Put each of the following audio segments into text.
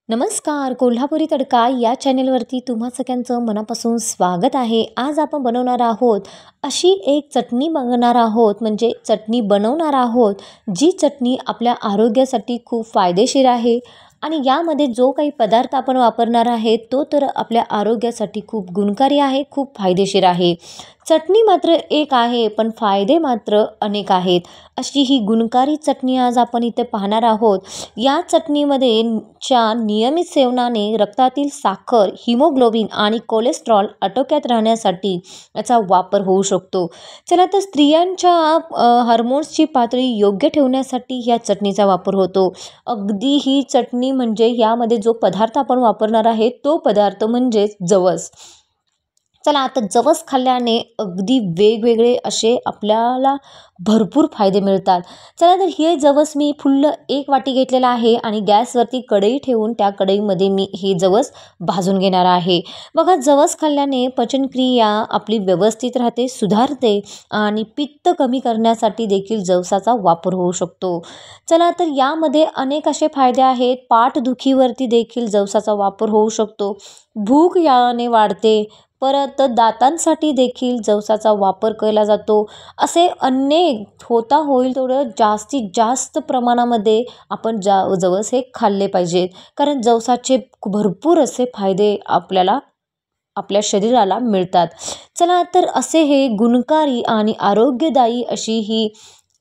नमस्कार. कोल्हापुरी तडका या चॅनेलवरती तुम्हा सगळ्यांचं मनापासून स्वागत आहे. आज आपण बनवणार आहोत अशी एक चटणी बघणार आहोत, म्हणजे चटणी बनवणार आहोत जी चटणी आपल्या आरोग्यासाठी खूप फायदेशीर आहे आणि यामध्ये जो काही पदार्थ आपण वापरणार आहे तो तर आपल्या आरोग्यासाठी खूप गुणकारी आहे, खूप फायदेशीर आहे. चटणी मात्र एक आहे पण फायदे मात्र अनेक आहेत. अशी ही गुणकारी चटणी आज आपण इथे पाहणार आहोत. या चटणीमध्ये च्या नियमित सेवनाने रक्तातील साखर, हिमोग्लोबिन आणि कोलेस्ट्रॉल आटोक्यात राहण्यासाठी याचा वापर होऊ शकतो. चला तर स्त्रियांच्या हार्मोन्सची पातळी योग्य ठेवण्यासाठी या चटणीचा वापर होतो. अगदी ही चटणी म्हणजे यामध्ये जो पदार्थ आपण वापरणार आहे तो पदार्थ म्हणजेच जवस. चला आता जवस खाल्ल्याने अगदी वेगवेगळे असे आपल्याला भरपूर फायदे मिळतात. चला तर हे जवस मी फुल्ल 1 वाटी घेतलेला आहे आणि गॅसवरती कढई ठेवून त्या कढईमध्ये मी हे जवस भाजून घेणार आहे. बघा, जवस खाल्ल्याने पचनक्रिया आपली व्यवस्थित राहते, सुधारते आणि पित्त कमी करण्यासाठी देखील जवसाचा वापर होऊ शकतो. चला तर यामध्ये अनेक असे फायदे आहेत. पाठदुखीवरती देखील जवसाचा वापर होऊ शकतो. भूक याने वाढते. परत दातांसाठी देखील जवसाचा वापर केला जातो. असे अनेक होता होईल तेवढं जास्तीत जास्त प्रमाणामध्ये आपण जवस हे खाल्ले पाहिजेत, कारण जवसाचे भरपूर असे फायदे आपल्याला आपल्या शरीराला मिळतात. चला तर असे हे गुणकारी आणि आरोग्यदायी अशी ही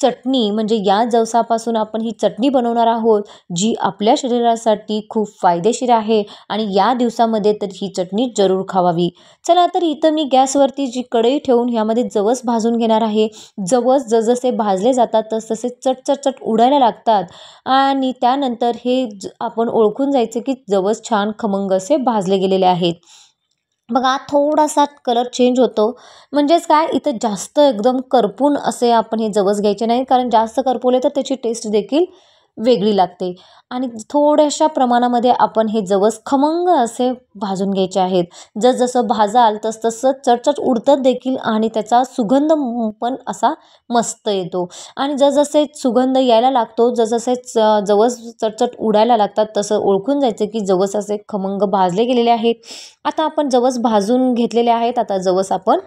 चटणी म्हणजे या जवसापासून आपण ही चटणी बनवणार आहोत जी आपल्या शरीरासाठी खूप फायदेशीर आहे आणि या दिवसामध्ये तर ही चटणी जरूर खावावी. चला तर इथं मी गॅसवरती जी कढई ठेवून ह्यामध्ये जवस भाजून घेणार आहे. जवस जसजसे भाजले जातात तसतसे चट उडायला लागतात आणि त्यानंतर हे आपण ओळखून जायचं की जवस छान खमंग असे भाजले गेलेले आहेत. बघा, थोडासा कलर चेंज होतो. म्हणजेच काय, इथं जास्त एकदम करपून असे आपण हे जवस घ्यायचे नाही, कारण जास्त करपवले तर त्याची टेस्ट देखील वेगळी लागते. आणि थोड्याशा प्रमाणामध्ये आपण हे जवस खमंग असे भाजून घ्यायचे आहेत. जसजसं भाजाल तसतसं चटचट उडतात देखील आणि त्याचा सुगंध पण असा मस्त येतो. आणि जसजसे सुगंध यायला लागतो, जसजसे जवस चटचट उडायला लागतात, तसं ओळखून जायचं की जवस असे खमंग भाजले गेलेले आहेत. आता आपण जवस भाजून घेतलेले आहेत. आता जवस आपण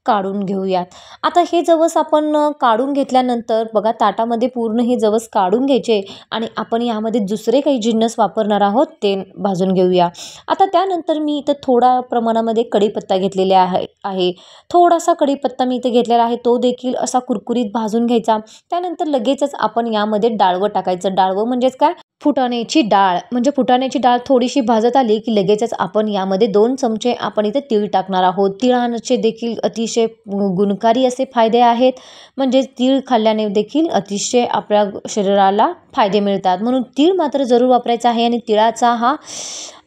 काढून घेऊयात. आता हे जवस आपण काढून घेतल्यानंतर बघा, ताटामध्ये पूर्ण हे जवस काढून घ्यायचे आणि आपण यामध्ये दुसरे काही जिन्नस वापरणार आहोत ते भाजून घेऊया. आता त्यानंतर मी इथं थोडा प्रमाणामध्ये कढीपत्ता घेतलेले आहे. थोडासा कढीपत्ता मी इथे घेतलेला आहे, तो देखील असा कुरकुरीत भाजून घ्यायचा. त्यानंतर लगेचच आपण यामध्ये डाळवं टाकायचं. डाळवं म्हणजेच काय, फुटाण्याची डाळ. म्हणजे फुटाण्याची डाळ थोडीशी भाजत आली की लगेचच आपण यामध्ये 2 चमचे आपण इथे तीळ टाकणार आहोत. तिळाचे देखील अतिशय गुणकारी असे फायदे आहेत. म्हणजे तीळ खाल्ल्याने देखील अतिशय आपल्या शरीराला फायदे मिळतात, म्हणून तीळ मात्र जरूर वापरायचा आहे. आणि तिळाचा हा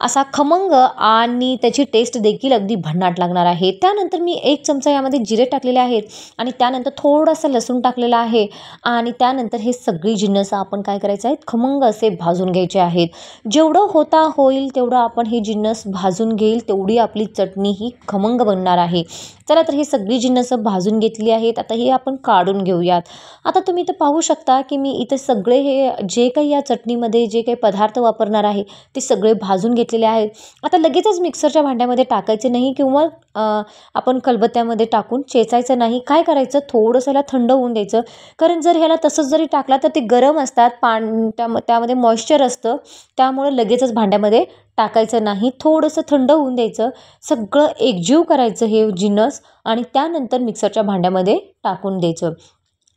असा खमंग आणि त्याची टेस्ट देखील अगदी भन्नाट लागणार आहे. त्यानंतर मी 1 चमचा यामध्ये जिरे टाकलेले आहेत आणि त्यानंतर थोडासा लसूण टाकलेला आहे आणि त्यानंतर हे सगळी जिन्नस आपण काय करायचं आहे, खमंग असे भाजून घ्यायचे आहेत. जेवढं होता होईल तेवढं आपण हे जिन्नस भाजून घेईल तेवढी आपली चटणी ही खमंग बनणार आहे. चला तर ही सगळी जिन्नस भाजून घेतली आहेत. आता हे आपण काढून घेऊयात. आता तुम्ही इथं पाहू शकता की मी इथे सगळे हे जे काही या चटणीमध्ये जे काही पदार्थ वापरणार आहे ते सगळे भाजून घेतलेले आहेत. आता लगेचच मिक्सरच्या भांड्यामध्ये टाकायचे नाही किंवा आपण खलबत्त्यामध्ये टाकून चेचायचं नाही. काय करायचं, थोडंसं ह्याला थंड होऊन द्यायचं, कारण जर ह्याला तसंच जरी टाकला तर ते गरम असतात, त्यामध्ये मॉइश्चर असतं, त्यामुळे लगेचच भांड्यामध्ये टाकायचं नाही. थोडंसं थंड होऊन द्यायचं, सगळं एकजीव करायचं हे जिन्नस आणि त्यानंतर मिक्सरच्या भांड्यामध्ये टाकून द्यायचं.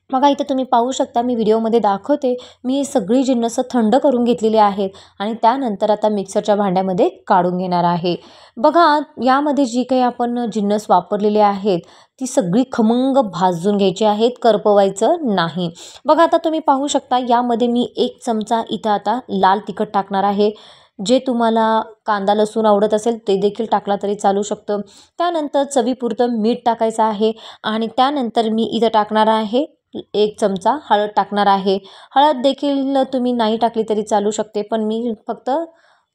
बघा, इथं तुम्ही पाहू शकता, मी व्हिडिओमध्ये दाखवते, मी ही सगळी जिन्नस थंड करून घेतलेली आहेत आणि त्यानंतर आता मिक्सरच्या भांड्यामध्ये काढून घेणार आहे. बघा, यामध्ये जी काही आपण जिन्नस वापरलेले आहेत ती सगळी खमंग भाजून घ्यायची आहेत, करपवायचं नाही. बघा, आता तुम्ही पाहू शकता, यामध्ये मी 1 चमचा इथं आता लाल तिखट टाकणार आहे. जे तुम्हाला कांदा लसूण आवडत असेल ते देखील टाकला तरी चालू शकतं. त्यानंतर चवीपुरतं मीठ टाकायचं आहे आणि त्यानंतर मी इथं टाकणार आहे 1 चमचा हळद टाकणार आहे. हळद देखील तुम्ही नाही टाकली तरी चालू शकते, पण मी फक्त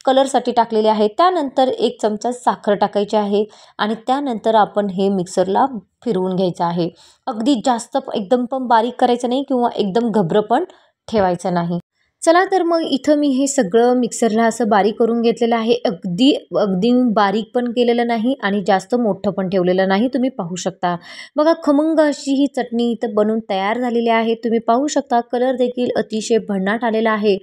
कलरसाठी टाकलेले आहे. त्यानंतर 1 चमचा साखर टाकायची आहे आणि त्यानंतर आपण हे मिक्सरला फिरवून घ्यायचं आहे. अगदी जास्त एकदम पण बारीक करायचं नाही किंवा एकदम घबरं पण ठेवायचं नाही. चला तर मग इथं मी हे सगळं मिक्सरला असं बारीक करून घेतलेलं आहे. अगदी अगदी बारीक पण केलेलं नाही आणि जास्त मोठं पण ठेवलेलं नाही. तुम्ही पाहू शकता. बघा खमंग अशी ही चटणी इथं बनवून तयार झालेली आहे. तुम्ही पाहू शकता कलर देखील अतिशय भन्नाट आलेला आहे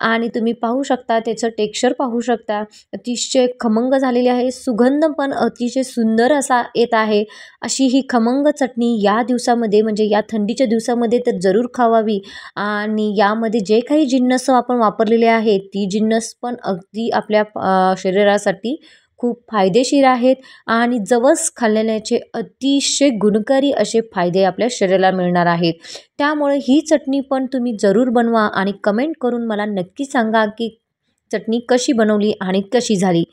आणि तुम्ही पाहू शकता त्याचं टेक्स्चर पाहू शकता. अतिशय खमंग झालेली आहे. सुगंध पण अतिशय सुंदर असा येत आहे. अशी ही खमंग चटणी या दिवसामध्ये म्हणजे या थंडीच्या दिवसामध्ये तर जरूर खावावी आणि यामध्ये जे काही जिन्नस आपण वापरलेले आहेत ती जिन्नस पण अगदी आपल्या शरीरासाठी खूप फायदेशीर आहेत आणि जवस खाल्ल्याचे अतिशय गुणकारी असे फायदे आपल्या शरीराला मिळणार आहेत. त्यामुळे ही चटणी पण तुम्ही जरूर बनवा आणि कमेंट करून मला नक्की सांगा की चटणी कशी बनवली आणि कशी झाली.